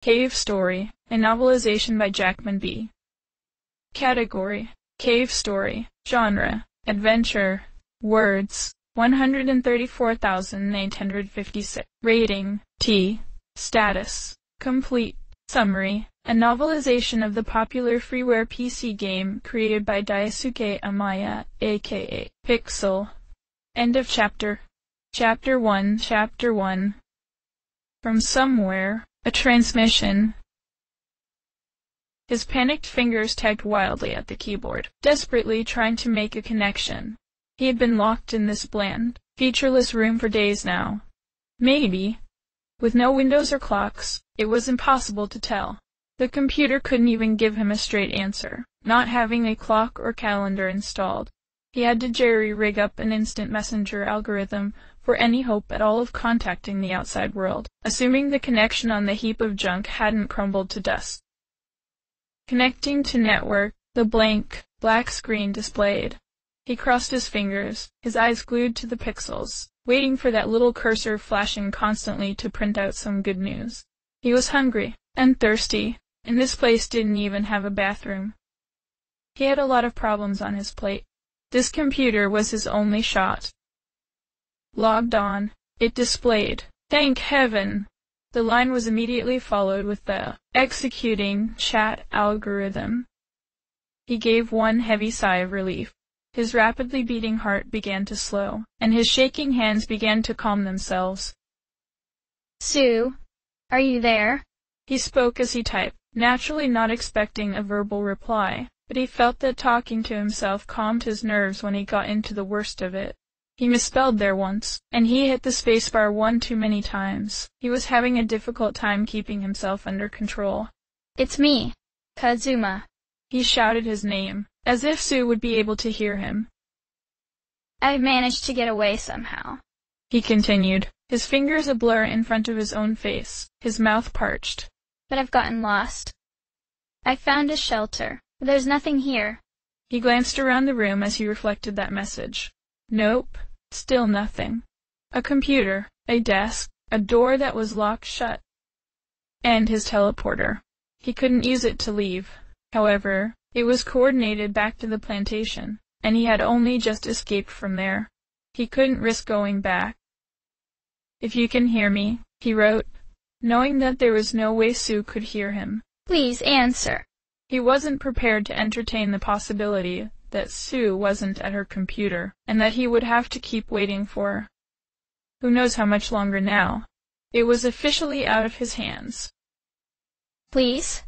Cave Story, a novelization by Jackman B. Category: Cave Story. Genre: Adventure. Words: 134,856. Rating: T. Status: Complete. Summary: a novelization of the popular freeware PC game created by Daisuke Amaya, aka Pixel. End of chapter. Chapter 1. Chapter 1. From somewhere, a transmission. His panicked fingers tagged wildly at the keyboard, desperately trying to make a connection. He had been locked in this bland, featureless room for days now. Maybe. With no windows or clocks, it was impossible to tell. The computer couldn't even give him a straight answer, not having a clock or calendar installed. He had to jerry-rig up an instant messenger algorithm for any hope at all of contacting the outside world, assuming the connection on the heap of junk hadn't crumbled to dust. Connecting to network, the blank, black screen displayed. He crossed his fingers, his eyes glued to the pixels, waiting for that little cursor flashing constantly to print out some good news. He was hungry and thirsty, and this place didn't even have a bathroom. He had a lot of problems on his plate. This computer was his only shot. Logged on, it displayed, "Thank heaven!" The line was immediately followed with the "executing chat algorithm." He gave one heavy sigh of relief. His rapidly beating heart began to slow, and his shaking hands began to calm themselves. "Sue, are you there?" He spoke as he typed, naturally not expecting a verbal reply, but he felt that talking to himself calmed his nerves when he got into the worst of it. He misspelled there once, and he hit the spacebar one too many times. He was having a difficult time keeping himself under control. "It's me, Kazuma." He shouted his name, as if Sue would be able to hear him. "I've managed to get away somehow," he continued, his fingers a blur in front of his own face, his mouth parched. "But I've gotten lost. I found a shelter. There's nothing here." He glanced around the room as he reflected that message. Nope, still nothing. A computer, a desk, a door that was locked shut. And his teleporter. He couldn't use it to leave. However, it was coordinated back to the plantation, and he had only just escaped from there. He couldn't risk going back. "If you can hear me," he wrote, knowing that there was no way Sue could hear him. "Please answer." He wasn't prepared to entertain the possibility that Sue wasn't at her computer, and that he would have to keep waiting for who knows how much longer now. It was officially out of his hands. "Please?"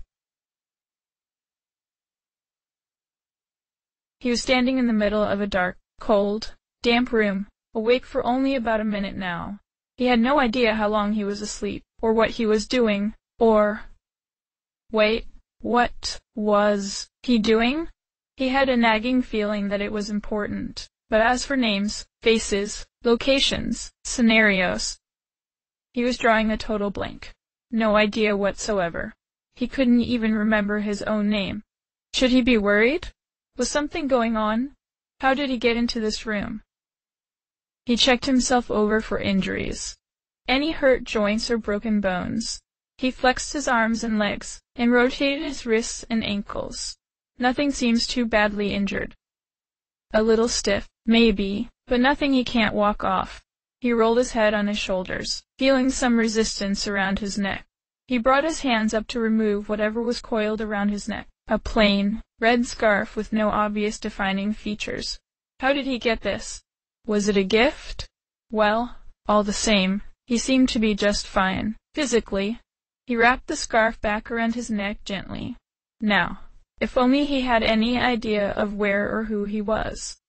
He was standing in the middle of a dark, cold, damp room, awake for only about a minute now. He had no idea how long he was asleep, or what he was doing, or... Wait, what was he doing? He had a nagging feeling that it was important, but as for names, faces, locations, scenarios, he was drawing a total blank. No idea whatsoever. He couldn't even remember his own name. Should he be worried? Was something going on? How did he get into this room? He checked himself over for injuries. Any hurt joints or broken bones? He flexed his arms and legs, and rotated his wrists and ankles. Nothing seems too badly injured. A little stiff, maybe, but nothing he can't walk off. He rolled his head on his shoulders, feeling some resistance around his neck. He brought his hands up to remove whatever was coiled around his neck. A plain, red scarf with no obvious defining features. How did he get this? Was it a gift? Well, all the same, he seemed to be just fine, physically. He wrapped the scarf back around his neck gently. Now, if only he had any idea of where or who he was.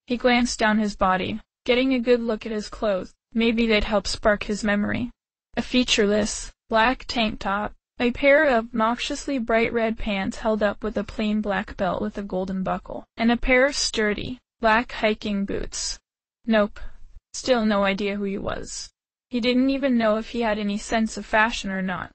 He glanced down his body, getting a good look at his clothes. Maybe they'd help spark his memory. A featureless, black tank top, a pair of obnoxiously bright red pants held up with a plain black belt with a golden buckle, and a pair of sturdy, black hiking boots. Nope. Still no idea who he was. He didn't even know if he had any sense of fashion or not.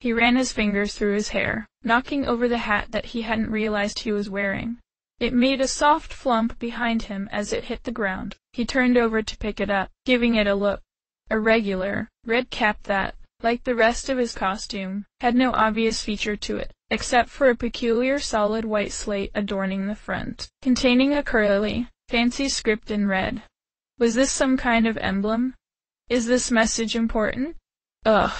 He ran his fingers through his hair, knocking over the hat that he hadn't realized he was wearing. It made a soft flump behind him as it hit the ground. He turned over to pick it up, giving it a look. A regular, red cap that, like the rest of his costume, had no obvious feature to it, except for a peculiar solid white slate adorning the front, containing a curly, fancy script in red. Was this some kind of emblem? Is this message important? Ugh!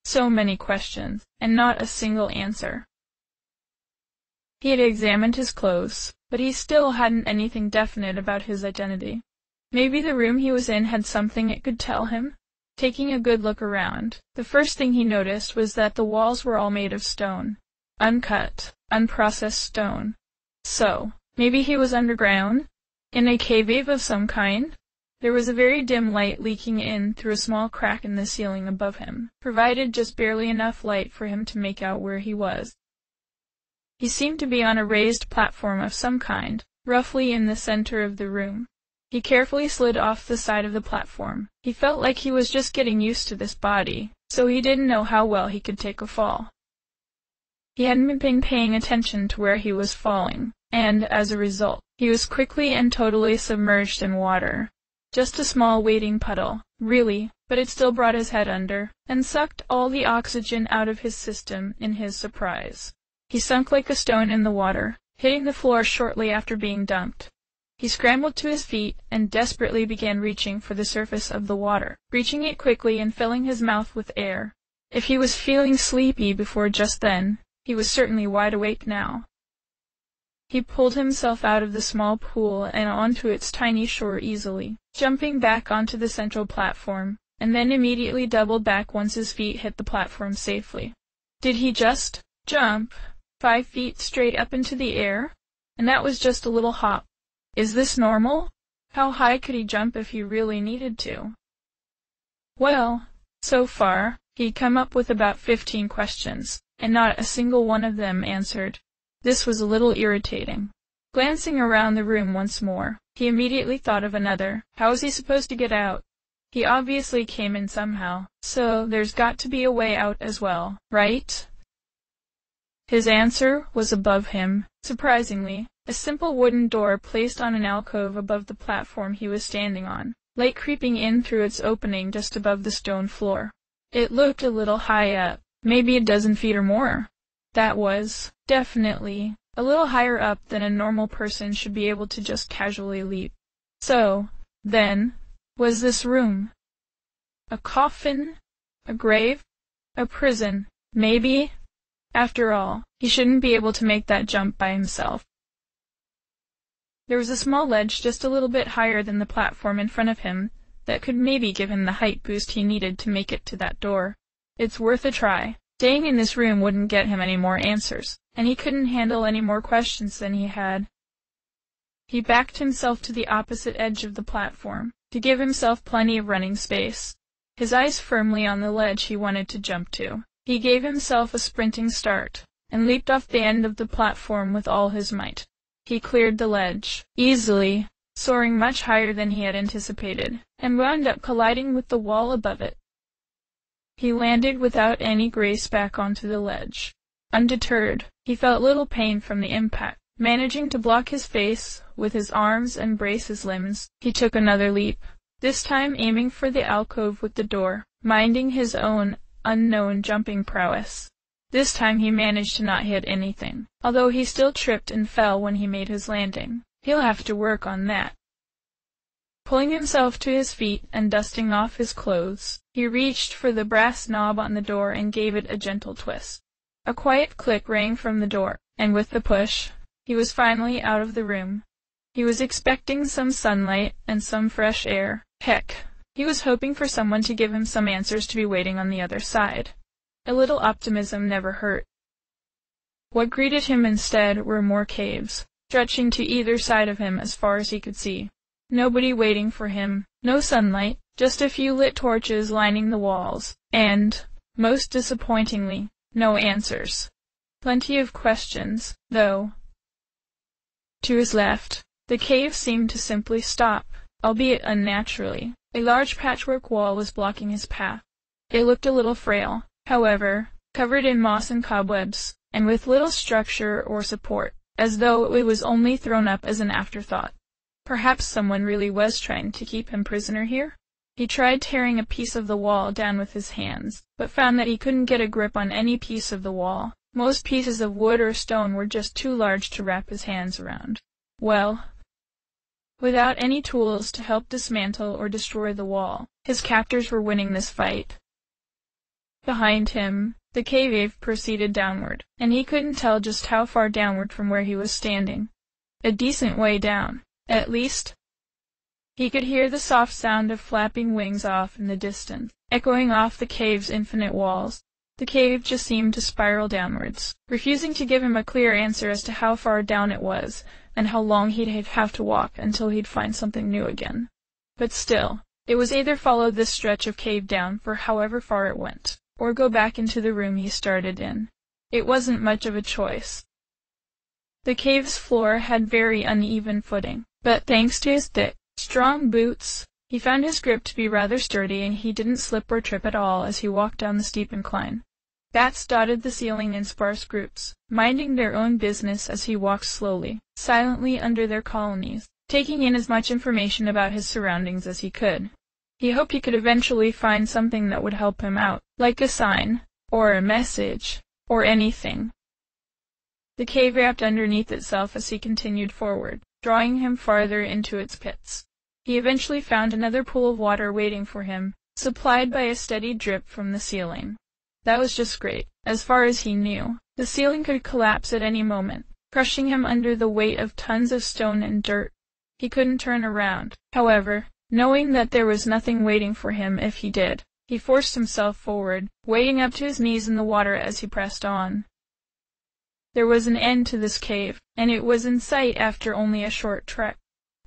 So many questions, and not a single answer. He had examined his clothes, but he still hadn't anything definite about his identity. Maybe the room he was in had something it could tell him? Taking a good look around, the first thing he noticed was that the walls were all made of stone. Uncut, unprocessed stone. So, maybe he was underground? In a cave of some kind? There was a very dim light leaking in through a small crack in the ceiling above him, provided just barely enough light for him to make out where he was. He seemed to be on a raised platform of some kind, roughly in the center of the room. He carefully slid off the side of the platform. He felt like he was just getting used to this body, so he didn't know how well he could take a fall. He hadn't been paying attention to where he was falling, and, as a result, he was quickly and totally submerged in water. Just a small wading puddle, really, but it still brought his head under, and sucked all the oxygen out of his system in his surprise. He sunk like a stone in the water, hitting the floor shortly after being dumped. He scrambled to his feet and desperately began reaching for the surface of the water, reaching it quickly and filling his mouth with air. If he was feeling sleepy before just then, he was certainly wide awake now. He pulled himself out of the small pool and onto its tiny shore easily, jumping back onto the central platform, and then immediately doubled back once his feet hit the platform safely. Did he just jump 5 feet straight up into the air? And that was just a little hop. Is this normal? How high could he jump if he really needed to? Well, so far, he'd come up with about 15 questions, and not a single one of them answered. This was a little irritating. Glancing around the room once more, he immediately thought of another. How was he supposed to get out? He obviously came in somehow, so there's got to be a way out as well, right? His answer was above him, surprisingly. A simple wooden door placed on an alcove above the platform he was standing on, light creeping in through its opening just above the stone floor. It looked a little high up, maybe a dozen feet or more. That was, definitely, a little higher up than a normal person should be able to just casually leap. So, then, was this room? A coffin? A grave? A prison? Maybe? After all, he shouldn't be able to make that jump by himself. There was a small ledge just a little bit higher than the platform in front of him that could maybe give him the height boost he needed to make it to that door. It's worth a try. Staying in this room wouldn't get him any more answers, and he couldn't handle any more questions than he had. He backed himself to the opposite edge of the platform, to give himself plenty of running space. His eyes firmly on the ledge he wanted to jump to, he gave himself a sprinting start, and leaped off the end of the platform with all his might. He cleared the ledge, easily, soaring much higher than he had anticipated, and wound up colliding with the wall above it. He landed without any grace back onto the ledge. Undeterred, he felt little pain from the impact. Managing to block his face with his arms and brace his limbs, he took another leap, this time aiming for the alcove with the door, minding his own unknown jumping prowess. This time he managed to not hit anything, although he still tripped and fell when he made his landing. He'll have to work on that. Pulling himself to his feet and dusting off his clothes, he reached for the brass knob on the door and gave it a gentle twist. A quiet click rang from the door, and with the push, he was finally out of the room. He was expecting some sunlight and some fresh air. Heck, he was hoping for someone to give him some answers to be waiting on the other side. A little optimism never hurt. What greeted him instead were more caves, stretching to either side of him as far as he could see. Nobody waiting for him, no sunlight, just a few lit torches lining the walls, and, most disappointingly, no answers. Plenty of questions, though. To his left, the cave seemed to simply stop, albeit unnaturally. A large patchwork wall was blocking his path. It looked a little frail, however, covered in moss and cobwebs, and with little structure or support, as though it was only thrown up as an afterthought. Perhaps someone really was trying to keep him prisoner here? He tried tearing a piece of the wall down with his hands, but found that he couldn't get a grip on any piece of the wall. Most pieces of wood or stone were just too large to wrap his hands around. Well, without any tools to help dismantle or destroy the wall, his captors were winning this fight. Behind him, the cave proceeded downward, and he couldn't tell just how far downward from where he was standing. A decent way down, at least. He could hear the soft sound of flapping wings off in the distance, echoing off the cave's infinite walls. The cave just seemed to spiral downwards, refusing to give him a clear answer as to how far down it was, and how long he'd have to walk until he'd find something new again. But still, it was either follow this stretch of cave down for however far it went, or go back into the room he started in. It wasn't much of a choice. The cave's floor had very uneven footing, but thanks to his thick, strong boots, he found his grip to be rather sturdy, and he didn't slip or trip at all as he walked down the steep incline. Bats dotted the ceiling in sparse groups, minding their own business as he walked slowly, silently under their colonies, taking in as much information about his surroundings as he could. He hoped he could eventually find something that would help him out, like a sign, or a message, or anything. The cave wrapped underneath itself as he continued forward, drawing him farther into its pits. He eventually found another pool of water waiting for him, supplied by a steady drip from the ceiling. That was just great. As far as he knew, the ceiling could collapse at any moment, crushing him under the weight of tons of stone and dirt. He couldn't turn around, however, knowing that there was nothing waiting for him if he did. He forced himself forward, wading up to his knees in the water as he pressed on. There was an end to this cave, and it was in sight after only a short trek.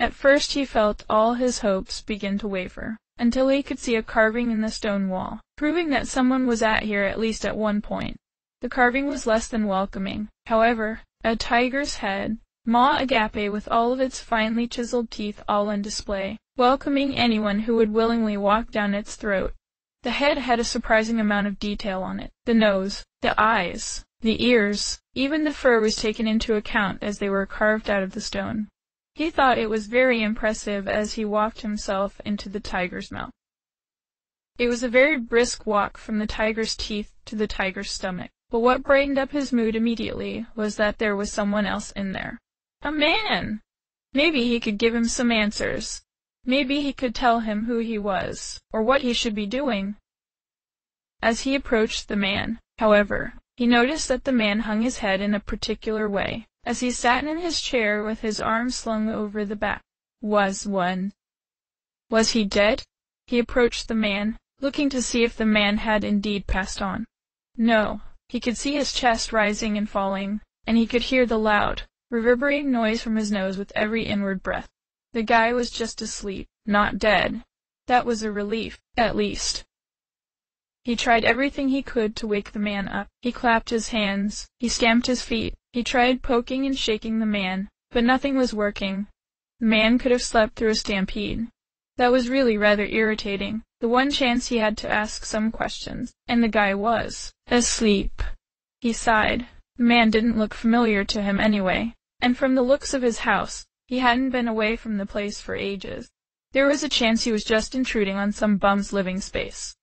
At first he felt all his hopes begin to waver, until he could see a carving in the stone wall, proving that someone was here at least at one point. The carving was less than welcoming, however, a tiger's head, maw agape with all of its finely chiseled teeth all on display, welcoming anyone who would willingly walk down its throat. The head had a surprising amount of detail on it. The nose, the eyes, the ears, even the fur was taken into account as they were carved out of the stone. He thought it was very impressive as he walked himself into the tiger's mouth. It was a very brisk walk from the tiger's teeth to the tiger's stomach, but what brightened up his mood immediately was that there was someone else in there. A man! Maybe he could give him some answers. Maybe he could tell him who he was, or what he should be doing. As he approached the man, however, he noticed that the man hung his head in a particular way, as he sat in his chair with his arms slung over the back. Was he dead? He approached the man, looking to see if the man had indeed passed on. No, he could see his chest rising and falling, and he could hear the loud, reverberating noise from his nose with every inward breath. The guy was just asleep, not dead. That was a relief, at least. He tried everything he could to wake the man up. He clapped his hands, he stamped his feet, he tried poking and shaking the man, but nothing was working. The man could have slept through a stampede. That was really rather irritating. The one chance he had to ask some questions, and the guy was asleep. He sighed. The man didn't look familiar to him anyway, and from the looks of his house, he hadn't been away from the place for ages. There was a chance he was just intruding on some bum's living space.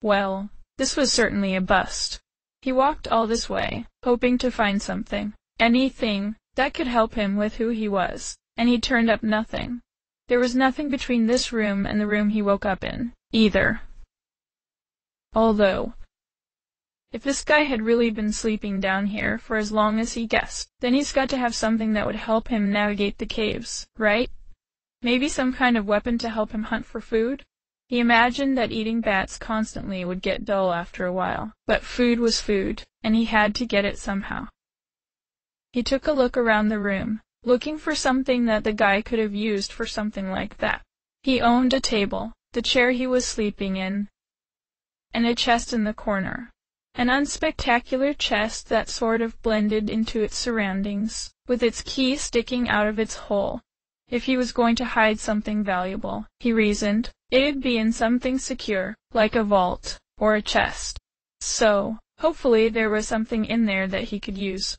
Well, this was certainly a bust. He walked all this way, hoping to find something, anything, that could help him with who he was, and he turned up nothing. There was nothing between this room and the room he woke up in, either. Although, if this guy had really been sleeping down here for as long as he guessed, then he's got to have something that would help him navigate the caves, right? Maybe some kind of weapon to help him hunt for food? He imagined that eating bats constantly would get dull after a while, but food was food, and he had to get it somehow. He took a look around the room, looking for something that the guy could have used for something like that. He owned a table, the chair he was sleeping in, and a chest in the corner. An unspectacular chest that sort of blended into its surroundings, with its key sticking out of its hole. If he was going to hide something valuable, he reasoned, it'd be in something secure, like a vault, or a chest. So, hopefully there was something in there that he could use.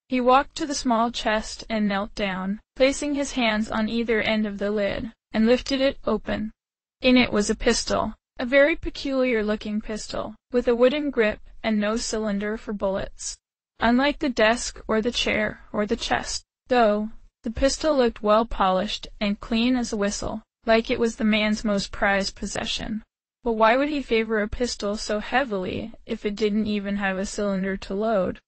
He walked to the small chest and knelt down, placing his hands on either end of the lid. and lifted it open. In it was a pistol, a very peculiar-looking pistol, with a wooden grip and no cylinder for bullets. Unlike the desk or the chair or the chest, though, the pistol looked well polished and clean as a whistle, like it was the man's most prized possession. But why would he favor a pistol so heavily if it didn't even have a cylinder to load?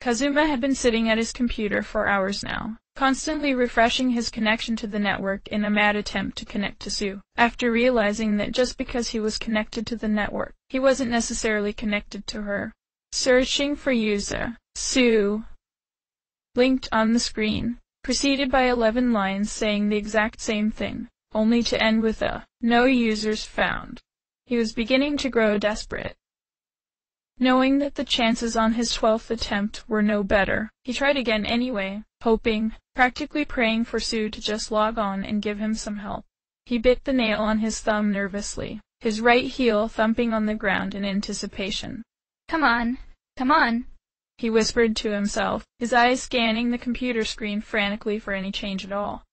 Kazuma had been sitting at his computer for hours now, constantly refreshing his connection to the network in a mad attempt to connect to Sue, after realizing that just because he was connected to the network, he wasn't necessarily connected to her. Searching for user, Sue, blinked on the screen, preceded by 11 lines saying the exact same thing, only to end with a "no users found." He was beginning to grow desperate. Knowing that the chances on his 12th attempt were no better, he tried again anyway, hoping, practically praying for Sue to just log on and give him some help. He bit the nail on his thumb nervously, his right heel thumping on the ground in anticipation. Come on, come on, he whispered to himself, his eyes scanning the computer screen frantically for any change at all.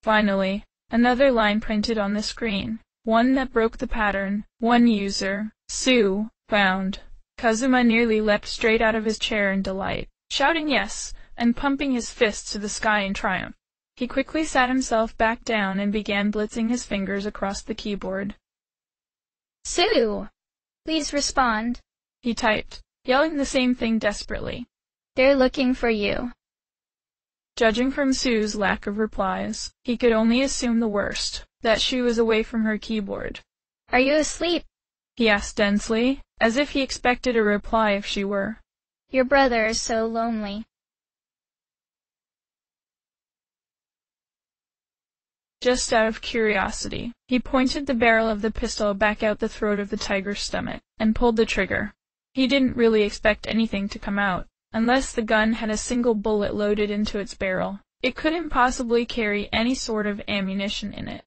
Finally, another line printed on the screen, one that broke the pattern, "one user, Sue, found." Kazuma nearly leapt straight out of his chair in delight, shouting yes, and pumping his fists to the sky in triumph. He quickly sat himself back down and began blitzing his fingers across the keyboard. "Sue, please respond," he typed, yelling the same thing desperately. "They're looking for you." Judging from Sue's lack of replies, he could only assume the worst, that she was away from her keyboard. "Are you asleep?" he asked densely, as if he expected a reply if she were. "Your brother is so lonely." Just out of curiosity, he pointed the barrel of the pistol back out the throat of the tiger's stomach, and pulled the trigger. He didn't really expect anything to come out, unless the gun had a single bullet loaded into its barrel. It couldn't possibly carry any sort of ammunition in it.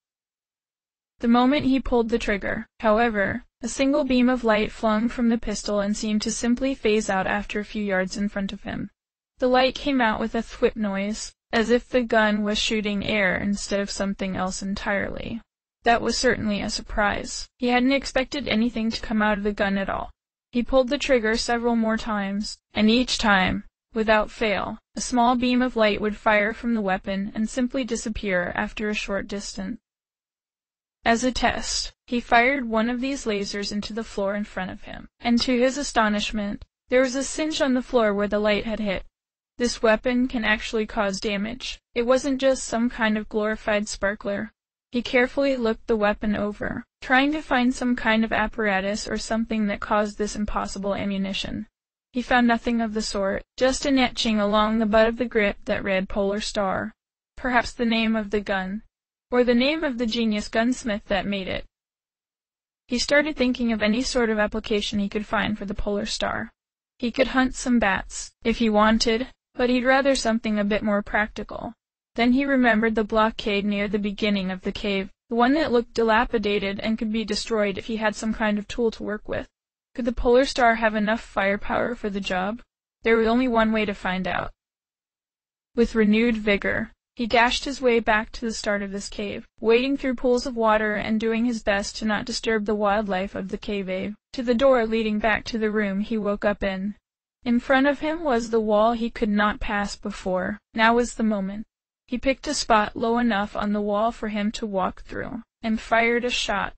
The moment he pulled the trigger, however, a single beam of light flung from the pistol and seemed to simply phase out after a few yards in front of him. The light came out with a thwip noise, as if the gun was shooting air instead of something else entirely. That was certainly a surprise. He hadn't expected anything to come out of the gun at all. He pulled the trigger several more times, and each time, without fail, a small beam of light would fire from the weapon and simply disappear after a short distance. As a test, he fired one of these lasers into the floor in front of him, and to his astonishment, there was a singe on the floor where the light had hit. This weapon can actually cause damage. It wasn't just some kind of glorified sparkler. He carefully looked the weapon over, trying to find some kind of apparatus or something that caused this impossible ammunition. He found nothing of the sort, just an etching along the butt of the grip that read Polar Star. Perhaps the name of the gun, or the name of the genius gunsmith that made it. He started thinking of any sort of application he could find for the Polar Star. He could hunt some bats, if he wanted, but he'd rather something a bit more practical. Then he remembered the blockade near the beginning of the cave, the one that looked dilapidated and could be destroyed if he had some kind of tool to work with. Could the Polar Star have enough firepower for the job? There was only one way to find out. With renewed vigor, he dashed his way back to the start of this cave, wading through pools of water and doing his best to not disturb the wildlife of the cave, to the door leading back to the room he woke up in. In front of him was the wall he could not pass before. Now was the moment. He picked a spot low enough on the wall for him to walk through, and fired a shot.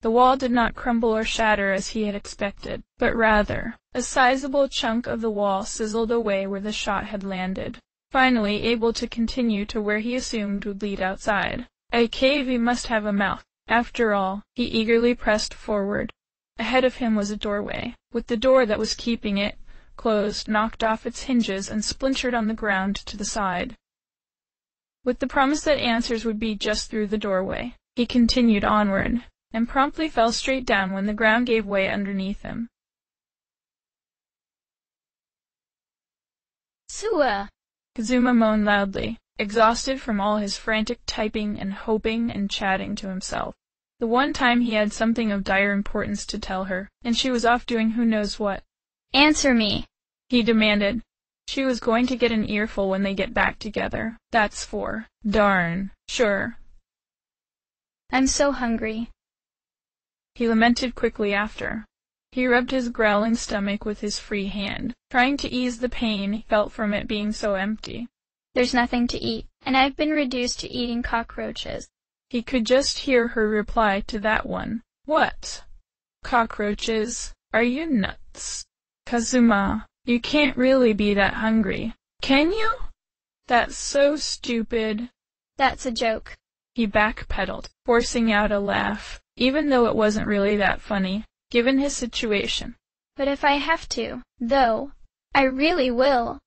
The wall did not crumble or shatter as he had expected, but rather, a sizable chunk of the wall sizzled away where the shot had landed, finally able to continue to where he assumed would lead outside. A cave must have a mouth. After all, he eagerly pressed forward. Ahead of him was a doorway, with the door that was keeping it closed knocked off its hinges and splintered on the ground to the side. With the promise that answers would be just through the doorway, he continued onward, and promptly fell straight down when the ground gave way underneath him. "Sua!" Kazuma moaned loudly, exhausted from all his frantic typing and hoping and chatting to himself. The one time he had something of dire importance to tell her, and she was off doing who knows what. "Answer me!" he demanded. She was going to get an earful when they get back together. That's for darn sure. I'm so hungry. He lamented quickly after. He rubbed his growling stomach with his free hand, trying to ease the pain he felt from it being so empty. There's nothing to eat, and I've been reduced to eating cockroaches. He could just hear her reply to that one. What? Cockroaches? Are you nuts? Kazuma, you can't really be that hungry, can you? That's so stupid. That's a joke. He backpedaled, forcing out a laugh, even though it wasn't really that funny, given his situation. But if I have to, though, I really will.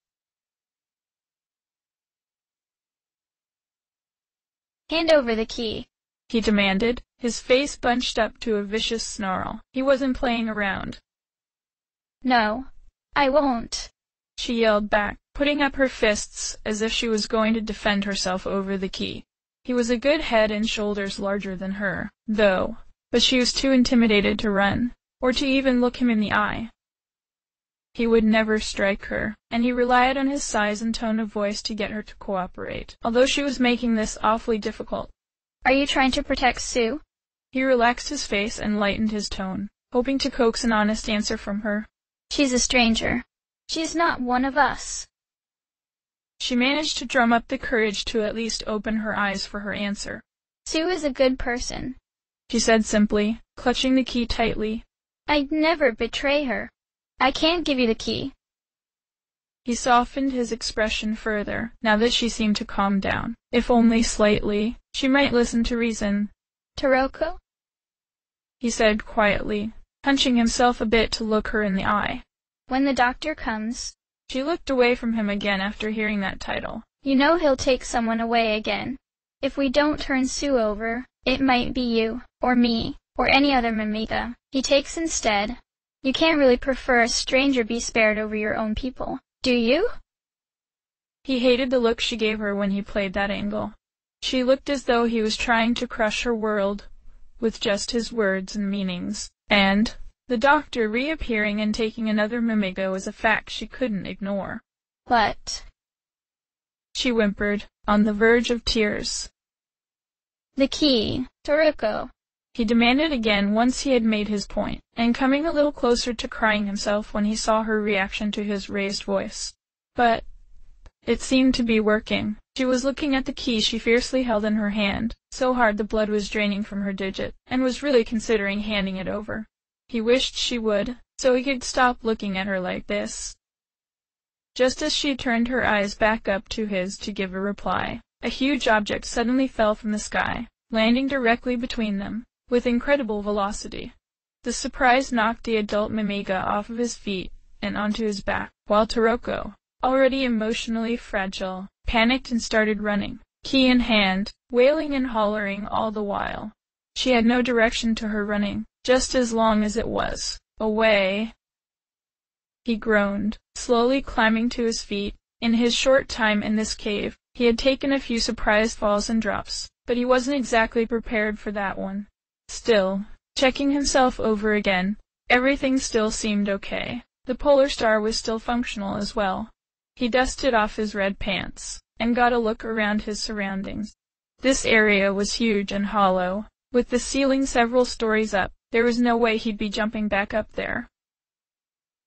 Hand over the key, he demanded, his face bunched up to a vicious snarl. He wasn't playing around. No, I won't, she yelled back, putting up her fists as if she was going to defend herself over the key. He was a good head and shoulders larger than her, though, but she was too intimidated to run, or to even look him in the eye. He would never strike her, and he relied on his size and tone of voice to get her to cooperate, although she was making this awfully difficult. Are you trying to protect Sue? He relaxed his face and lightened his tone, hoping to coax an honest answer from her. She's a stranger. She's not one of us. She managed to drum up the courage to at least open her eyes for her answer. Sue is a good person, she said simply, clutching the key tightly. I'd never betray her. I can't give you the key. He softened his expression further, now that she seemed to calm down. If only slightly, she might listen to reason. Toroko? He said quietly, hunching himself a bit to look her in the eye. When the doctor comes. She looked away from him again after hearing that title. You know he'll take someone away again. If we don't turn Sue over, it might be you, or me, or any other Mimiga he takes instead. You can't really prefer a stranger be spared over your own people, do you? He hated the look she gave her when he played that angle. She looked as though he was trying to crush her world with just his words and meanings, and the doctor reappearing and taking another Mimiga was a fact she couldn't ignore. But, she whimpered, on the verge of tears. The key, Toroko, he demanded again once he had made his point, and coming a little closer to crying himself when he saw her reaction to his raised voice. But it seemed to be working. She was looking at the key she fiercely held in her hand, so hard the blood was draining from her digit, and was really considering handing it over. He wished she would, so he could stop looking at her like this. Just as she turned her eyes back up to his to give a reply, a huge object suddenly fell from the sky, landing directly between them, with incredible velocity. The surprise knocked the adult Mimiga off of his feet and onto his back, while Toroko, already emotionally fragile, panicked and started running, key in hand, wailing and hollering all the while. She had no direction to her running, just as long as it was away. He groaned, slowly climbing to his feet. In his short time in this cave, he had taken a few surprise falls and drops, but he wasn't exactly prepared for that one. Still, checking himself over again, everything still seemed okay. The polar star was still functional as well. He dusted off his red pants, and got a look around his surroundings. This area was huge and hollow, with the ceiling several stories up. There was no way he'd be jumping back up there.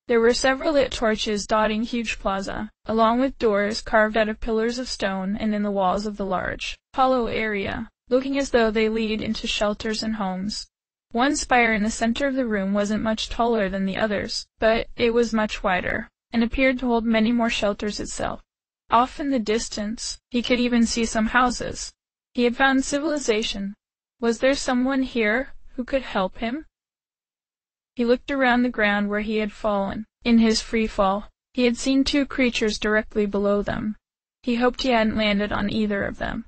There were several lit torches dotting huge plaza, along with doors carved out of pillars of stone and in the walls of the large, hollow area, looking as though they lead into shelters and homes. One spire in the center of the room wasn't much taller than the others, but it was much wider, and appeared to hold many more shelters itself. Off in the distance, he could even see some houses. He had found civilization. Was there someone here who could help him? He looked around the ground where he had fallen. In his free fall, he had seen two creatures directly below them. He hoped he hadn't landed on either of them.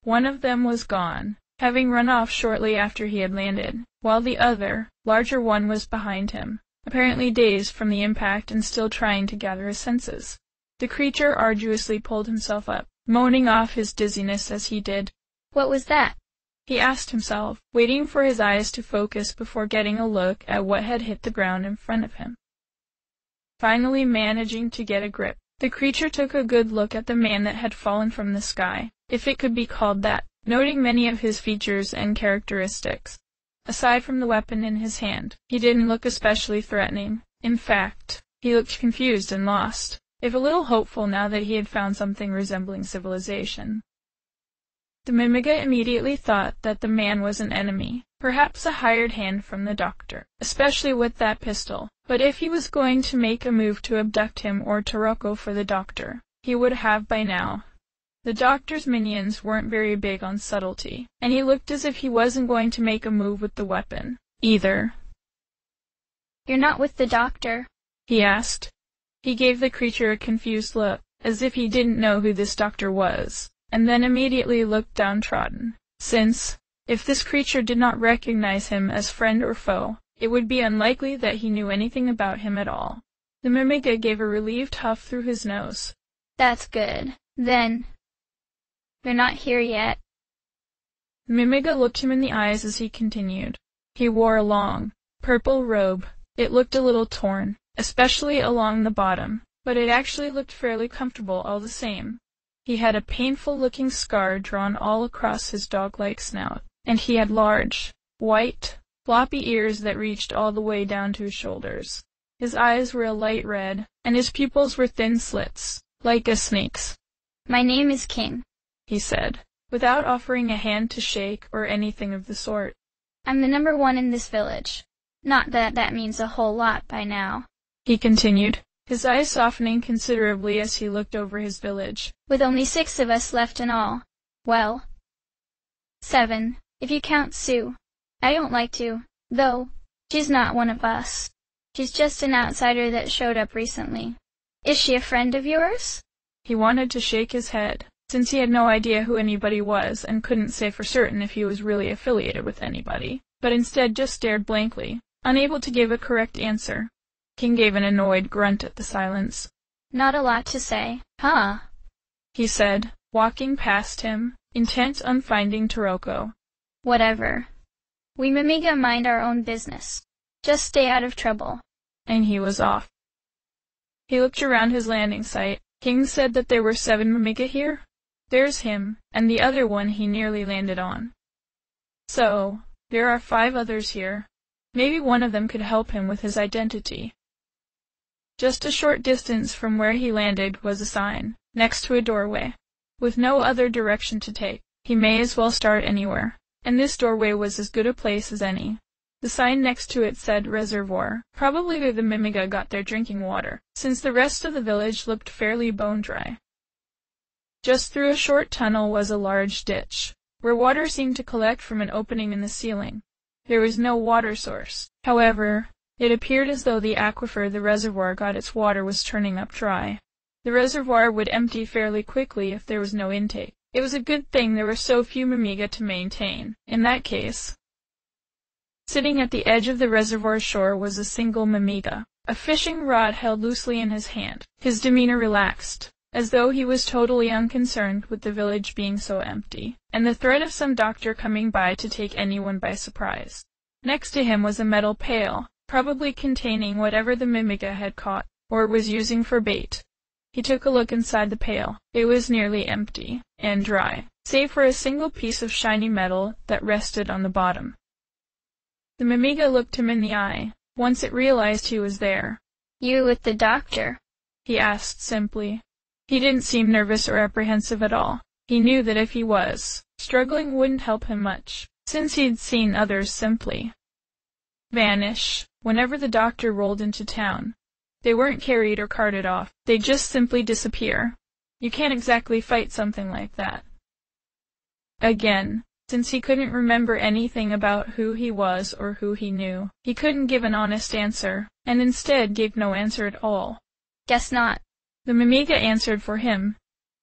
One of them was gone, having run off shortly after he had landed, while the other, larger one was behind him, apparently dazed from the impact and still trying to gather his senses. The creature arduously pulled himself up, moaning off his dizziness as he did. What was that? He asked himself, waiting for his eyes to focus before getting a look at what had hit the ground in front of him. Finally managing to get a grip, The creature took a good look at the man that had fallen from the sky, if it could be called that, noting many of his features and characteristics. Aside from the weapon in his hand, he didn't look especially threatening. In fact, he looked confused and lost, if a little hopeful now that he had found something resembling civilization. The Mimiga immediately thought that the man was an enemy, perhaps a hired hand from the doctor, especially with that pistol. But if he was going to make a move to abduct him or Taroko for the doctor, he would have by now. The doctor's minions weren't very big on subtlety, and he looked as if he wasn't going to make a move with the weapon, either. "You're not with the doctor?" he asked. He gave the creature a confused look, as if he didn't know who this doctor was, and then immediately looked downtrodden, since, if this creature did not recognize him as friend or foe, it would be unlikely that he knew anything about him at all. The Mimiga gave a relieved huff through his nose. "That's good. Then, they're not here yet." The Mimiga looked him in the eyes as he continued. He wore a long, purple robe. It looked a little torn, especially along the bottom, but it actually looked fairly comfortable all the same. He had a painful-looking scar drawn all across his dog-like snout, and he had large, white, floppy ears that reached all the way down to his shoulders. His eyes were a light red, and his pupils were thin slits, like a snake's. "My name is King," he said, without offering a hand to shake or anything of the sort. "I'm the number one in this village. Not that that means a whole lot by now," he continued, his eyes softening considerably as he looked over his village. "with only 6 of us left in all. Well, 7, if you count Sue. I don't like to, though. She's not one of us. She's just an outsider that showed up recently." "Is she a friend of yours?" He wanted to shake his head, since he had no idea who anybody was and couldn't say for certain if he was really affiliated with anybody, but instead just stared blankly, unable to give a correct answer. King gave an annoyed grunt at the silence. "Not a lot to say, huh?" he said, walking past him, intent on finding Taroko. "Whatever. We Mimiga mind our own business. Just stay out of trouble." And he was off. He looked around his landing site. King said that there were 7 Mimiga here. There's him, and the other one he nearly landed on. So, there are 5 others here. Maybe one of them could help him with his identity. Just a short distance from where he landed was a sign, next to a doorway. With no other direction to take, he may as well start anywhere, and this doorway was as good a place as any. The sign next to it said reservoir, probably where the Mimiga got their drinking water, since the rest of the village looked fairly bone-dry. Just through a short tunnel was a large ditch, where water seemed to collect from an opening in the ceiling. There was no water source. However, it appeared as though the aquifer the reservoir got its water was turning up dry. The reservoir would empty fairly quickly if there was no intake. It was a good thing there were so few Mimiga to maintain, in that case. Sitting at the edge of the reservoir shore was a single Mimiga, a fishing rod held loosely in his hand. His demeanor relaxed, as though he was totally unconcerned with the village being so empty, and the threat of some doctor coming by to take anyone by surprise. Next to him was a metal pail, probably containing whatever the Mimiga had caught, or was using for bait. He took a look inside the pail. It was nearly empty, and dry, save for a single piece of shiny metal that rested on the bottom. The Mimiga looked him in the eye, once it realized he was there. "You with the doctor?" he asked simply. He didn't seem nervous or apprehensive at all. He knew that if he was, struggling wouldn't help him much, since he'd seen others simply vanish whenever the doctor rolled into town. They weren't carried or carted off, they'd just simply disappear. You can't exactly fight something like that. Again, since he couldn't remember anything about who he was or who he knew, he couldn't give an honest answer, and instead gave no answer at all. "Guess not." The Mimiga answered for him.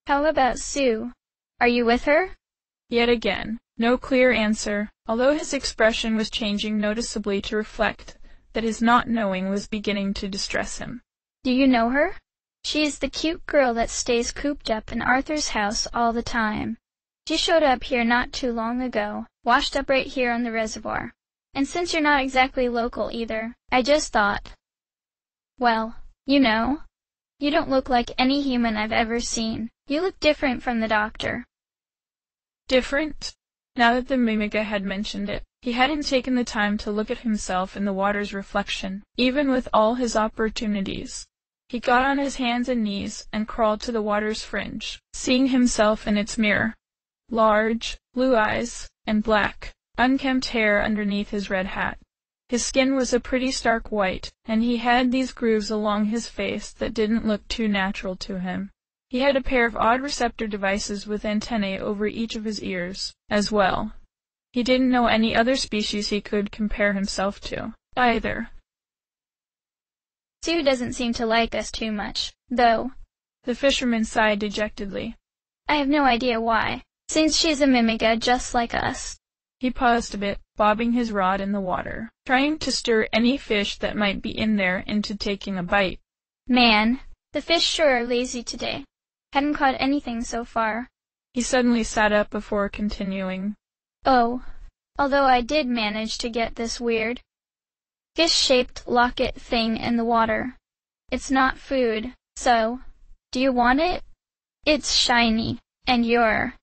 "How about Sue? Are you with her?" Yet again, no clear answer, although his expression was changing noticeably to reflect that his not knowing was beginning to distress him. "Do you know her? She is the cute girl that stays cooped up in Arthur's house all the time. She showed up here not too long ago, washed up right here on the reservoir. And since you're not exactly local either, I just thought, well, you know." You don't look like any human I've ever seen. You look different from the doctor. Different? Now that the Mimiga had mentioned it, he hadn't taken the time to look at himself in the water's reflection, even with all his opportunities. He got on his hands and knees and crawled to the water's fringe, seeing himself in its mirror. Large, blue eyes, and black, unkempt hair underneath his red hat. His skin was a pretty stark white, and he had these grooves along his face that didn't look too natural to him. He had a pair of odd receptor devices with antennae over each of his ears, as well. He didn't know any other species he could compare himself to, either. Sue doesn't seem to like us too much, though. The fisherman sighed dejectedly. I have no idea why, since she's a Mimiga just like us. He paused a bit, bobbing his rod in the water, trying to stir any fish that might be in there into taking a bite. Man, the fish sure are lazy today. Hadn't caught anything so far. He suddenly sat up before continuing. Oh, although I did manage to get this weird fish-shaped locket thing in the water. It's not food, so, do you want it? It's shiny, and you're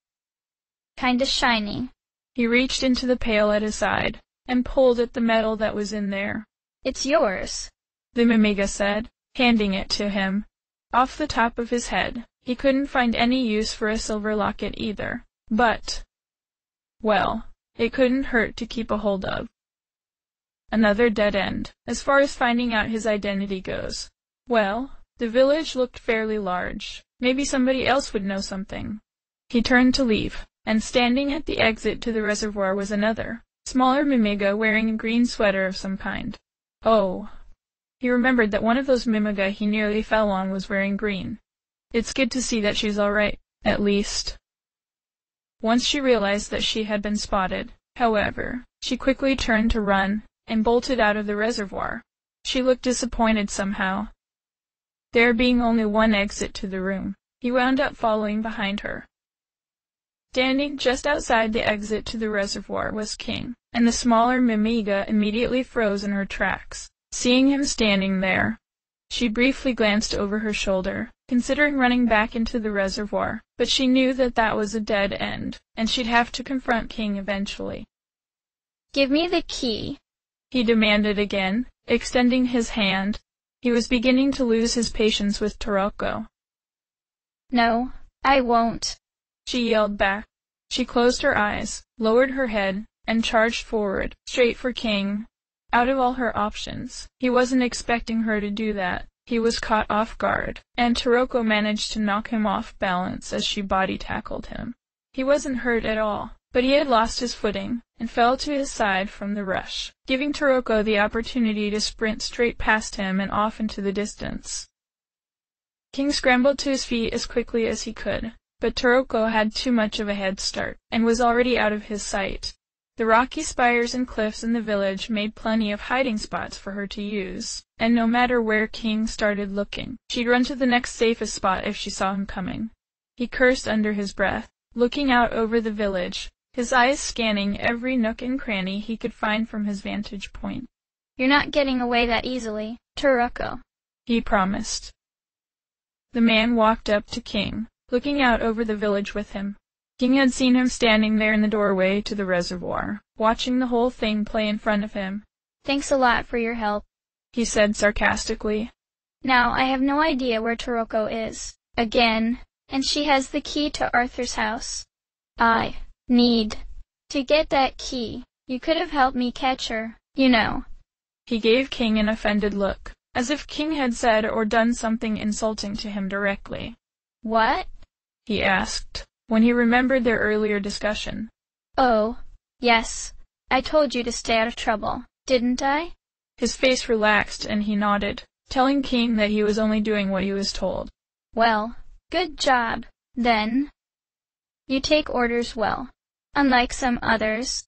kinda shiny. He reached into the pail at his side, and pulled at the metal that was in there. It's yours, the Mimiga said, handing it to him. Off the top of his head, he couldn't find any use for a silver locket either, but, well, it couldn't hurt to keep a hold of. Another dead end, as far as finding out his identity goes. Well, the village looked fairly large. Maybe somebody else would know something. He turned to leave, and standing at the exit to the reservoir was another, smaller Mimiga wearing a green sweater of some kind. Oh. He remembered that one of those Mimiga he nearly fell on was wearing green. It's good to see that she's all right, at least. Once she realized that she had been spotted, however, she quickly turned to run, and bolted out of the reservoir. She looked disappointed somehow. There being only one exit to the room, he wound up following behind her. Standing just outside the exit to the reservoir was King, and the smaller Mimiga immediately froze in her tracks. Seeing him standing there, she briefly glanced over her shoulder, considering running back into the reservoir, but she knew that that was a dead end, and she'd have to confront King eventually. Give me the key, he demanded again, extending his hand. He was beginning to lose his patience with Toroko. No, I won't, she yelled back. She closed her eyes, lowered her head, and charged forward, straight for King. Out of all her options, he wasn't expecting her to do that. He was caught off guard, and Toroko managed to knock him off balance as she body-tackled him. He wasn't hurt at all, but he had lost his footing, and fell to his side from the rush, giving Toroko the opportunity to sprint straight past him and off into the distance. King scrambled to his feet as quickly as he could, but Toroko had too much of a head start, and was already out of his sight. The rocky spires and cliffs in the village made plenty of hiding spots for her to use, and no matter where King started looking, she'd run to the next safest spot if she saw him coming. He cursed under his breath, looking out over the village, his eyes scanning every nook and cranny he could find from his vantage point. You're not getting away that easily, Toroko, he promised. The man walked up to King, looking out over the village with him. King had seen him standing there in the doorway to the reservoir, watching the whole thing play in front of him. Thanks a lot for your help, he said sarcastically. Now I have no idea where Toroko is. Again, and she has the key to Arthur's house. I need to get that key. You could have helped me catch her, you know. He gave King an offended look, as if King had said or done something insulting to him directly. What? He asked, when he remembered their earlier discussion. Oh, yes. I told you to stay out of trouble, didn't I? His face relaxed and he nodded, telling King that he was only doing what he was told. Well, good job, then. You take orders well, unlike some others.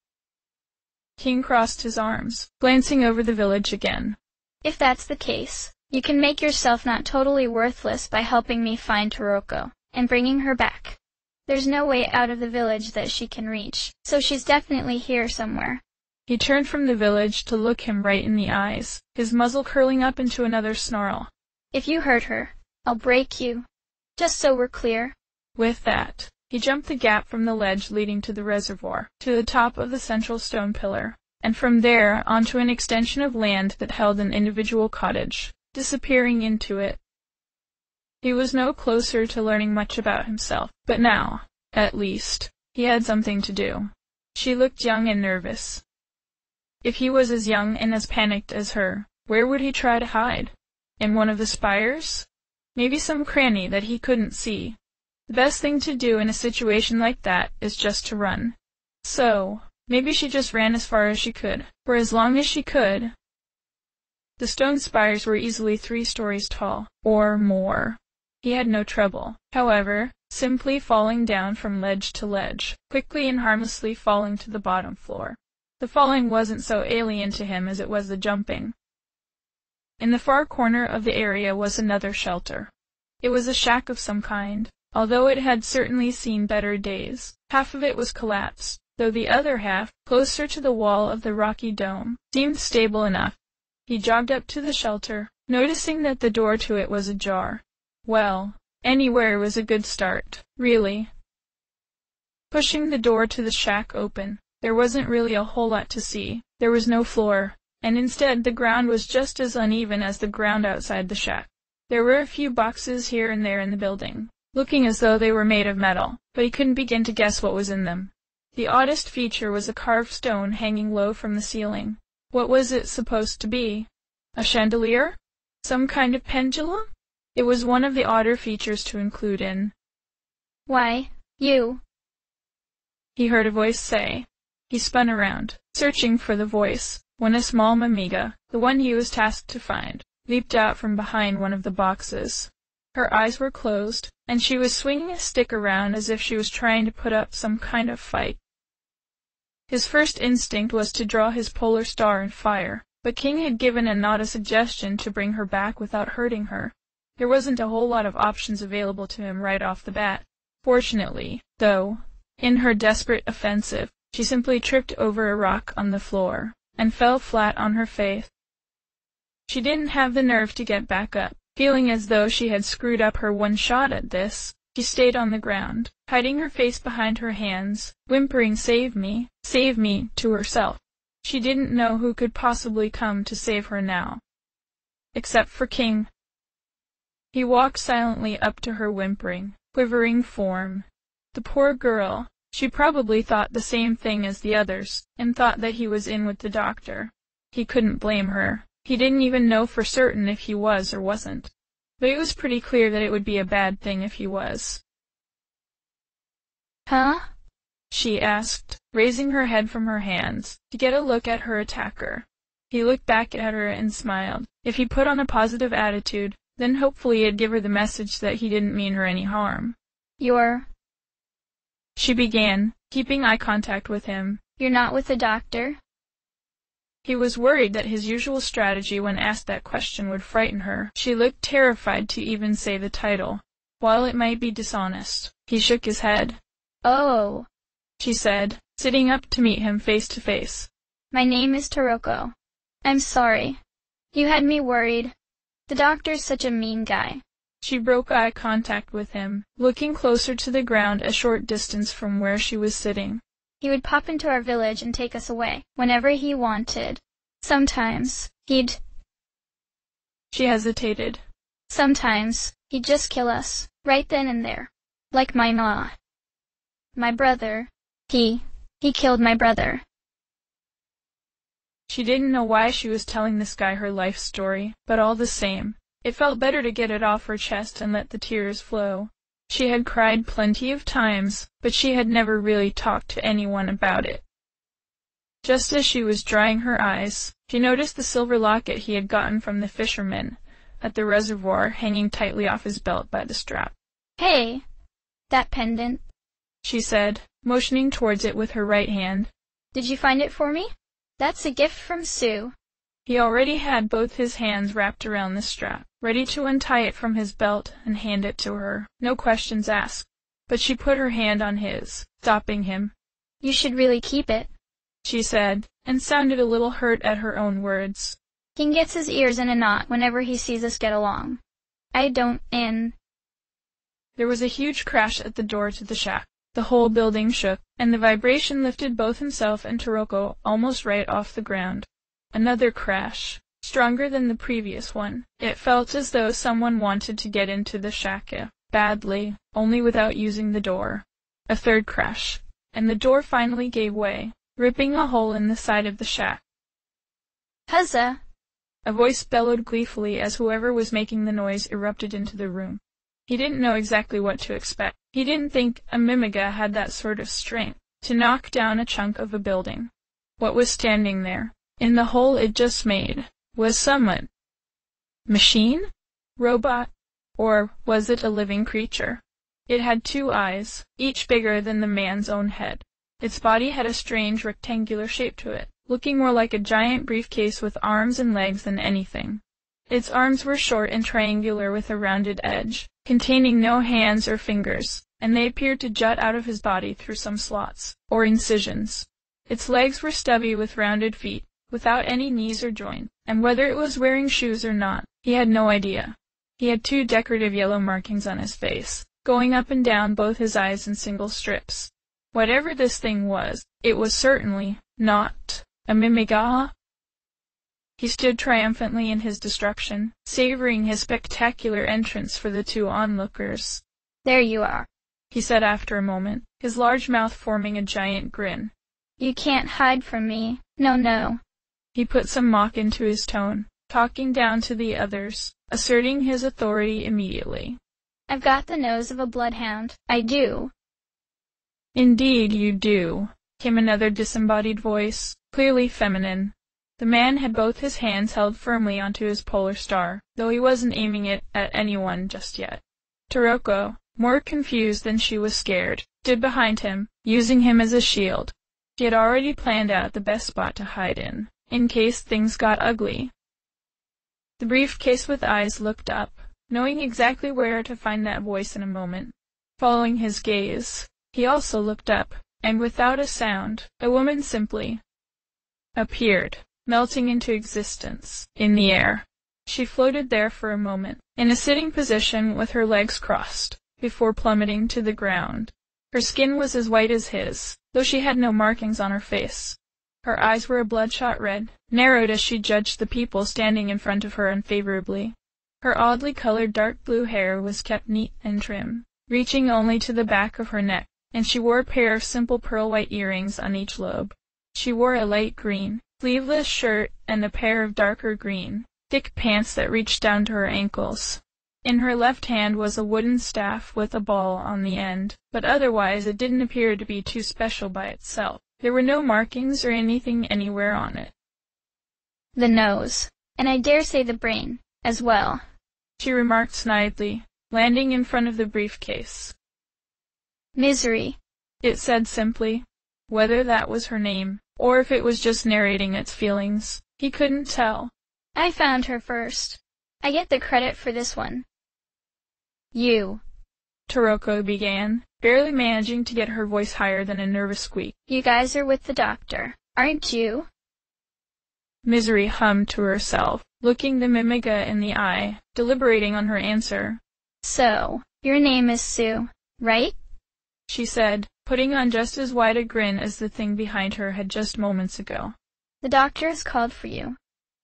King crossed his arms, glancing over the village again. If that's the case, you can make yourself not totally worthless by helping me find Toroko, and bringing her back. There's no way out of the village that she can reach, so she's definitely here somewhere. He turned from the village to look him right in the eyes, his muzzle curling up into another snarl. If you hurt her, I'll break you. Just so we're clear. With that, he jumped the gap from the ledge leading to the reservoir, to the top of the central stone pillar, and from there onto an extension of land that held an individual cottage, disappearing into it. He was no closer to learning much about himself, but now, at least, he had something to do. She looked young and nervous. If he was as young and as panicked as her, where would he try to hide? In one of the spires? Maybe some cranny that he couldn't see. The best thing to do in a situation like that is just to run. So, maybe she just ran as far as she could, for as long as she could. The stone spires were easily 3 stories tall, or more. He had no trouble, however, simply falling down from ledge to ledge, quickly and harmlessly falling to the bottom floor. The falling wasn't so alien to him as it was the jumping. In the far corner of the area was another shelter. It was a shack of some kind, although it had certainly seen better days. Half of it was collapsed, though the other half, closer to the wall of the rocky dome, seemed stable enough. He jogged up to the shelter, noticing that the door to it was ajar. Well, anywhere was a good start, really. Pushing the door to the shack open, there wasn't really a whole lot to see. There was no floor, and instead the ground was just as uneven as the ground outside the shack. There were a few boxes here and there in the building, looking as though they were made of metal, but he couldn't begin to guess what was in them. The oddest feature was a carved stone hanging low from the ceiling. What was it supposed to be? A chandelier? Some kind of pendulum? It was one of the odder features to include in. Why, you, he heard a voice say. He spun around, searching for the voice, when a small mamiga, the one he was tasked to find, leaped out from behind one of the boxes. Her eyes were closed, and she was swinging a stick around as if she was trying to put up some kind of fight. His first instinct was to draw his polar star and fire, but King had given a nod a suggestion to bring her back without hurting her. There wasn't a whole lot of options available to him right off the bat. Fortunately, though, in her desperate offensive, she simply tripped over a rock on the floor, and fell flat on her face. She didn't have the nerve to get back up. Feeling as though she had screwed up her one shot at this, she stayed on the ground, hiding her face behind her hands, whimpering save me," to herself. She didn't know who could possibly come to save her now. Except for King. He walked silently up to her whimpering, quivering form. The poor girl, she probably thought the same thing as the others, and thought that he was in with the doctor. He couldn't blame her. He didn't even know for certain if he was or wasn't. But it was pretty clear that it would be a bad thing if he was. Huh? She asked, raising her head from her hands, to get a look at her attacker. He looked back at her and smiled. If he put on a positive attitude, then hopefully it'd give her the message that he didn't mean her any harm. She began, keeping eye contact with him. You're not with the doctor? He was worried that his usual strategy when asked that question would frighten her. She looked terrified to even say the title. While it might be dishonest, he shook his head. Oh, she said, sitting up to meet him face to face. My name is Taroko. I'm sorry. You had me worried. The doctor's such a mean guy. She broke eye contact with him, looking closer to the ground a short distance from where she was sitting. He would pop into our village and take us away, whenever he wanted. Sometimes, he'd... She hesitated. Sometimes, he'd just kill us, right then and there. Like my ma. My brother. He killed my brother. She didn't know why she was telling this guy her life story, but all the same, it felt better to get it off her chest and let the tears flow. She had cried plenty of times, but she had never really talked to anyone about it. Just as she was drying her eyes, she noticed the silver locket he had gotten from the fisherman at the reservoir hanging tightly off his belt by the strap. Hey, that pendant, she said, motioning towards it with her right hand. Did you find it for me? That's a gift from Sue. He already had both his hands wrapped around the strap, ready to untie it from his belt and hand it to her, no questions asked. But she put her hand on his, stopping him. You should really keep it, she said, and sounded a little hurt at her own words. King gets his ears in a knot whenever he sees us get along. I don't, and... There was a huge crash at the door to the shack. The whole building shook, and the vibration lifted both himself and Toroko almost right off the ground. Another crash, stronger than the previous one. It felt as though someone wanted to get into the shack badly, only without using the door. A third crash, and the door finally gave way, ripping a hole in the side of the shack. Huzzah! A voice bellowed gleefully as whoever was making the noise erupted into the room. He didn't know exactly what to expect. He didn't think a Mimiga had that sort of strength to knock down a chunk of a building. What was standing there, in the hole it just made, was someone. Machine? Robot? Or was it a living creature? It had 2 eyes, each bigger than the man's own head. Its body had a strange rectangular shape to it, looking more like a giant briefcase with arms and legs than anything. Its arms were short and triangular with a rounded edge, containing no hands or fingers, and they appeared to jut out of his body through some slots, or incisions. Its legs were stubby with rounded feet, without any knees or joints, and whether it was wearing shoes or not, he had no idea. He had 2 decorative yellow markings on his face, going up and down both his eyes in single strips. Whatever this thing was, it was certainly not a Mimiga. He stood triumphantly in his destruction, savoring his spectacular entrance for the 2 onlookers. There you are, he said after a moment, his large mouth forming a giant grin. You can't hide from me. No, no. He put some mock into his tone, talking down to the others, asserting his authority immediately. I've got the nose of a bloodhound. I do. Indeed you do, came another disembodied voice, clearly feminine. The man had both his hands held firmly onto his polar star, though he wasn't aiming it at anyone just yet. Toroko, more confused than she was scared, stood behind him, using him as a shield. She had already planned out the best spot to hide in case things got ugly. The briefcase with eyes looked up, knowing exactly where to find that voice in a moment. Following his gaze, he also looked up, and without a sound, a woman simply appeared, melting into existence, in the air. She floated there for a moment, in a sitting position with her legs crossed, before plummeting to the ground. Her skin was as white as his, though she had no markings on her face. Her eyes were a bloodshot red, narrowed as she judged the people standing in front of her unfavorably. Her oddly colored dark blue hair was kept neat and trim, reaching only to the back of her neck, and she wore a pair of simple pearl-white earrings on each lobe. She wore a light green, sleeveless shirt and a pair of darker green, thick pants that reached down to her ankles. In her left hand was a wooden staff with a ball on the end, but otherwise it didn't appear to be too special by itself. There were no markings or anything anywhere on it. The nose, and I dare say the brain, as well, she remarked snidely, landing in front of the briefcase. Misery, it said simply. Whether that was her name, or if it was just narrating its feelings, he couldn't tell. I found her first. I get the credit for this one. You, Toroko began, barely managing to get her voice higher than a nervous squeak. You guys are with the doctor, aren't you? Misery hummed to herself, looking the Mimiga in the eye, deliberating on her answer. So, your name is Sue, right? She said, putting on just as wide a grin as the thing behind her had just moments ago. The doctor has called for you.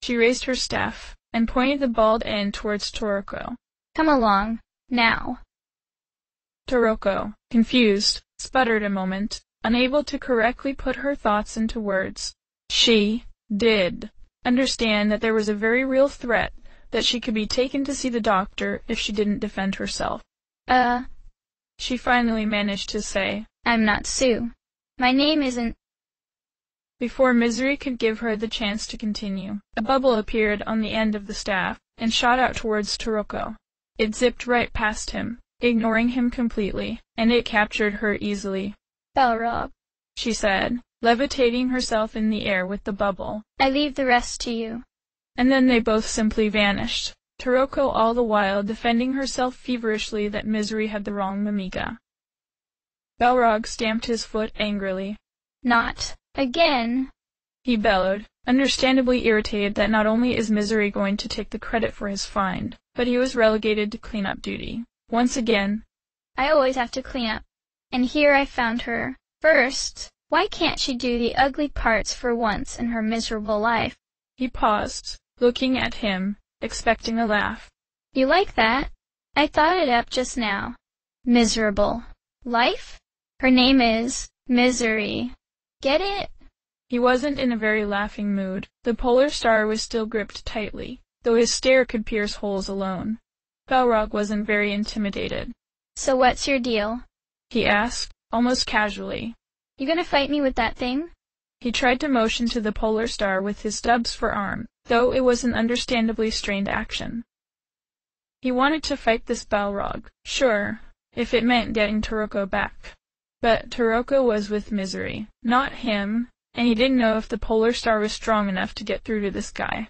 She raised her staff, and pointed the bald end towards Toroko. Come along, now. Toroko, confused, sputtered a moment, unable to correctly put her thoughts into words. She did understand that there was a very real threat that she could be taken to see the doctor if she didn't defend herself. She finally managed to say, I'm not Sue. My name isn't... Before Misery could give her the chance to continue, a bubble appeared on the end of the staff, and shot out towards Toroko. It zipped right past him, ignoring him completely, and it captured her easily. Balrog, she said, levitating herself in the air with the bubble. I leave the rest to you. And then they both simply vanished, Toroko all the while defending herself feverishly that Misery had the wrong Mimiga. Balrog stamped his foot angrily. Not again, he bellowed, understandably irritated that not only is Misery going to take the credit for his find, but he was relegated to cleanup duty. Once again, I always have to clean up. And here I found her. First, why can't she do the ugly parts for once in her miserable life? He paused, looking at him, expecting a laugh. You like that? I thought it up just now. Miserable life? Her name is Misery. Get it? He wasn't in a very laughing mood. The polar star was still gripped tightly, though his stare could pierce holes alone. Balrog wasn't very intimidated. So what's your deal? He asked, almost casually. You gonna fight me with that thing? He tried to motion to the polar star with his stubs for arm, though it was an understandably strained action. He wanted to fight this Balrog, sure, if it meant getting Taroko back. But Taroko was with Misery, not him, and he didn't know if the polar star was strong enough to get through to this guy.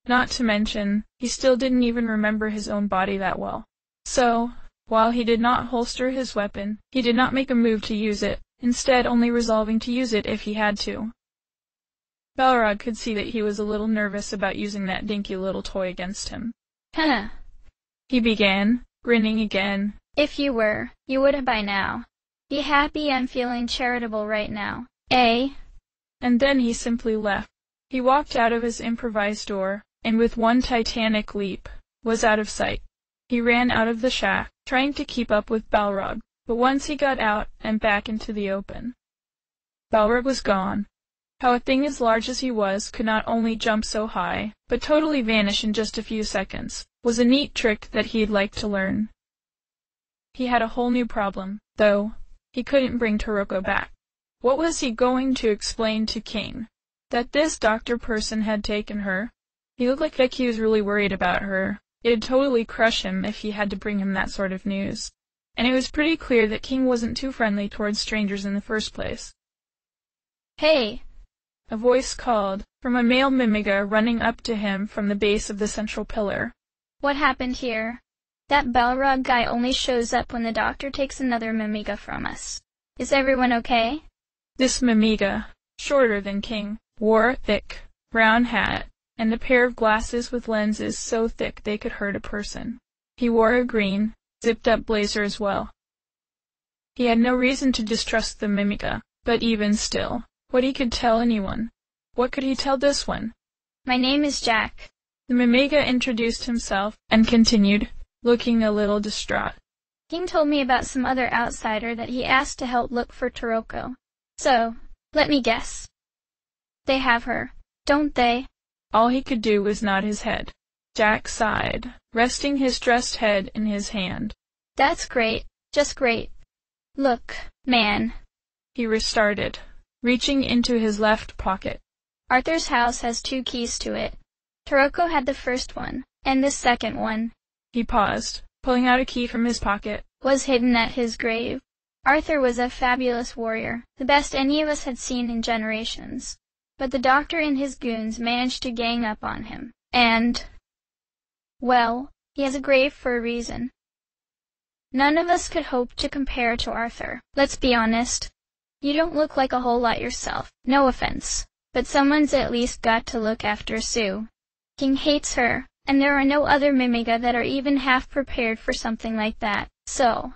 Not to mention, he still didn't even remember his own body that well. So, while he did not holster his weapon, he did not make a move to use it, instead only resolving to use it if he had to. Balrog could see that he was a little nervous about using that dinky little toy against him. Huh. He began, grinning again. If you were, you would have by now. Be happy I'm feeling charitable right now, eh? And then he simply left. He walked out of his improvised door, and with one titanic leap, was out of sight. He ran out of the shack, trying to keep up with Balrog, but once he got out and back into the open, Balrog was gone. How a thing as large as he was could not only jump so high, but totally vanish in just a few seconds, was a neat trick that he'd like to learn. He had a whole new problem, though. He couldn't bring Taroko back. What was he going to explain to King? That this doctor person had taken her? He looked like he was really worried about her. It'd totally crush him if he had to bring him that sort of news. And it was pretty clear that King wasn't too friendly towards strangers in the first place. Hey! A voice called, from a male Mimiga running up to him from the base of the central pillar. What happened here? That Balrog guy only shows up when the doctor takes another Mimiga from us. Is everyone okay? This Mimiga, shorter than King, wore a thick, brown hat, and a pair of glasses with lenses so thick they could hurt a person. He wore a green, zipped-up blazer as well. He had no reason to distrust the Mimiga, but even still, what he could tell anyone. What could he tell this one? My name is Jack. The Mimiga introduced himself, and continued, looking a little distraught. King told me about some other outsider that he asked to help look for Taroko. So, let me guess. They have her, don't they? All he could do was nod his head. Jack sighed, resting his dressed head in his hand. That's great, just great. Look, man. He restarted, reaching into his left pocket. Arthur's house has 2 keys to it. Taroko had the first one, and the second one. He paused, pulling out a key from his pocket. Was hidden at his grave. Arthur was a fabulous warrior, the best any of us had seen in generations. But the doctor and his goons managed to gang up on him, and... well, he has a grave for a reason. None of us could hope to compare to Arthur. Let's be honest. You don't look like a whole lot yourself, no offense, but someone's at least got to look after Sue. King hates her, and there are no other Mimiga that are even half prepared for something like that, so...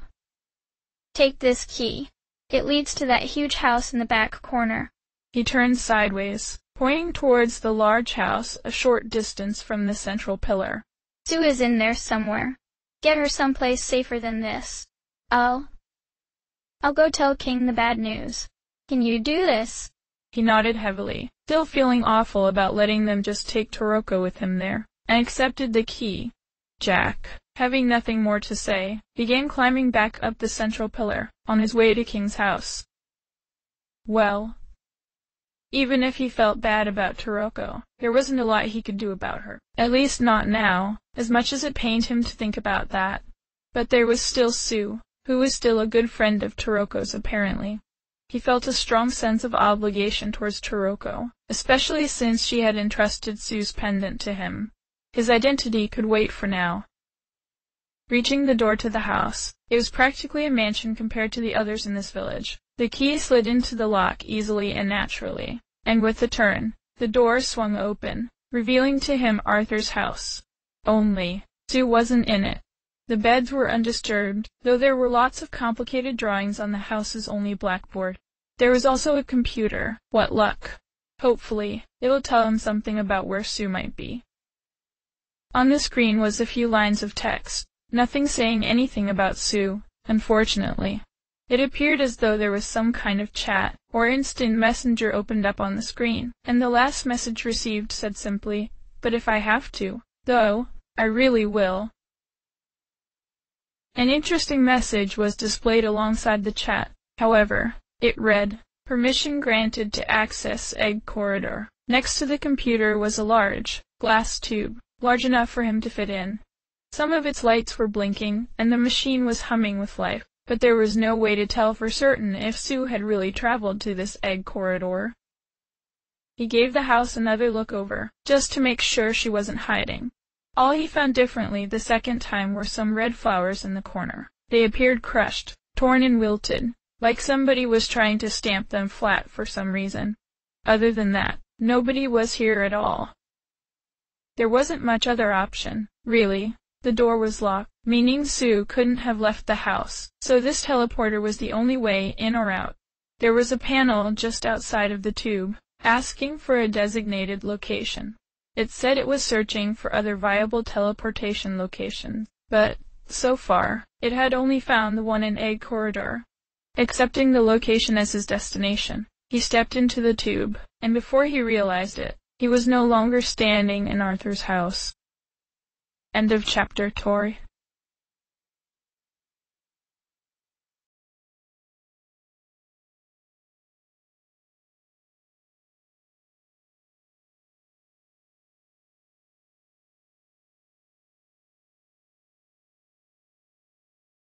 take this key. It leads to that huge house in the back corner. He turned sideways, pointing towards the large house a short distance from the central pillar. Sue is in there somewhere. Get her someplace safer than this. I'll go tell King the bad news. Can you do this? He nodded heavily, still feeling awful about letting them just take Taroko with him there, and accepted the key. Jack, having nothing more to say, began climbing back up the central pillar, on his way to King's house. Well, even if he felt bad about Taroko, there wasn't a lot he could do about her. At least not now, as much as it pained him to think about that. But there was still Sue, who was still a good friend of Taroko's apparently. He felt a strong sense of obligation towards Taroko, especially since she had entrusted Sue's pendant to him. His identity could wait for now. Reaching the door to the house, it was practically a mansion compared to the others in this village. The key slid into the lock easily and naturally, and with a turn, the door swung open, revealing to him Arthur's house. Only, Sue wasn't in it. The beds were undisturbed, though there were lots of complicated drawings on the house's only blackboard. There was also a computer. What luck! Hopefully, it'll tell him something about where Sue might be. On the screen was a few lines of text, nothing saying anything about Sue, unfortunately. It appeared as though there was some kind of chat, or instant messenger opened up on the screen, and the last message received said simply, "But if I have to, though, I really will." An interesting message was displayed alongside the chat, however. It read, "Permission granted to access egg corridor." Next to the computer was a large, glass tube, large enough for him to fit in. Some of its lights were blinking, and the machine was humming with life, but there was no way to tell for certain if Sue had really traveled to this egg corridor. He gave the house another look over, just to make sure she wasn't hiding. All he found differently the second time were some red flowers in the corner. They appeared crushed, torn and wilted, like somebody was trying to stamp them flat for some reason. Other than that, nobody was here at all. There wasn't much other option, really. The door was locked, meaning Sue couldn't have left the house, so this teleporter was the only way in or out. There was a panel just outside of the tube, asking for a designated location. It said it was searching for other viable teleportation locations, but, so far, it had only found the one in Egg Corridor. Accepting the location as his destination, he stepped into the tube, and before he realized it, he was no longer standing in Arthur's house. End of chapter, Tori.